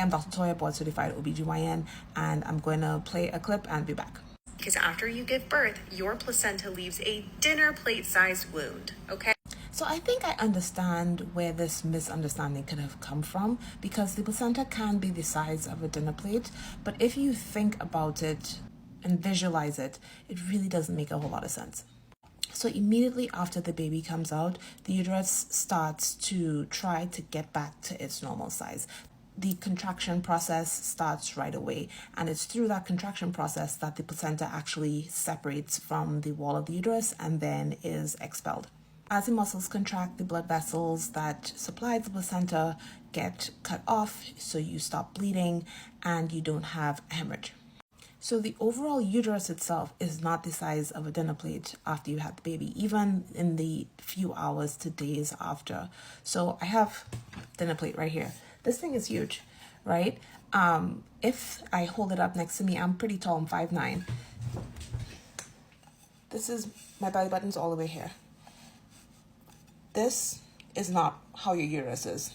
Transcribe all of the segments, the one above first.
I'm Dr. Toya, board certified OBGYN, and I'm going to play a clip and be back. Because after you give birth, your placenta leaves a dinner plate-sized wound, okay? So I think I understand where this misunderstanding could have come from, because the placenta can be the size of a dinner plate, but if you think about it and visualize it, it really doesn't make a whole lot of sense. So immediately after the baby comes out, the uterus starts to try to get back to its normal size. The contraction process starts right away, and it's through that contraction process that the placenta actually separates from the wall of the uterus and then is expelled. As the muscles contract, the blood vessels that supply the placenta get cut off, so you stop bleeding and you don't have a hemorrhage. So the overall uterus itself is not the size of a dinner plate after you had the baby, even in the few hours to days after. So I have dinner plate right here. This thing is huge, right? If I hold it up next to me, I'm pretty tall, I'm 5'9". This is, my belly button's all the way here. This is not how your uterus is.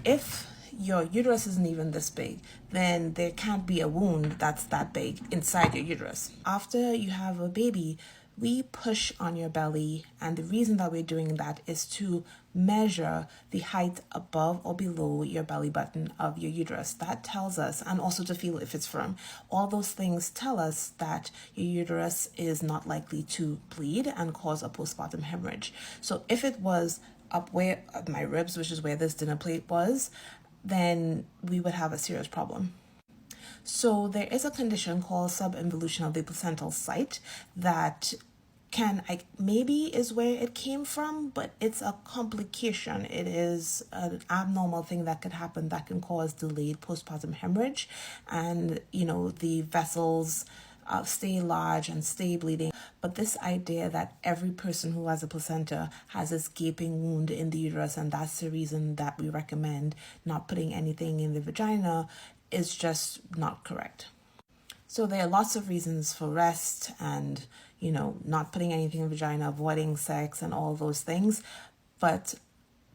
If your uterus isn't even this big, then there can't be a wound that's that big inside your uterus. After you have a baby, we push on your belly, and the reason that we're doing that is to measure the height above or below your belly button of your uterus. That tells us, and also to feel if it's firm, all those things tell us that your uterus is not likely to bleed and cause a postpartum hemorrhage. So if it was up where my ribs, which is where this dinner plate was, then we would have a serious problem. So there is a condition called subinvolution of the placental site that maybe is where it came from, but it's a complication. It is an abnormal thing that could happen that can cause delayed postpartum hemorrhage, and the vessels stay large and stay bleeding. But this idea that every person who has a placenta has this gaping wound in the uterus, and that's the reason that we recommend not putting anything in the vagina, is just not correct. So there are lots of reasons for rest and, not putting anything in the vagina, avoiding sex and all those things. But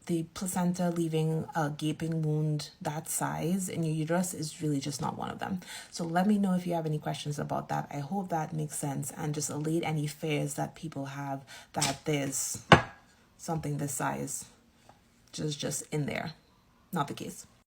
the placenta leaving a gaping wound that size in your uterus is really just not one of them. So let me know if you have any questions about that. I hope that makes sense and just allay any fears that people have that there's something this size just in there. Not the case.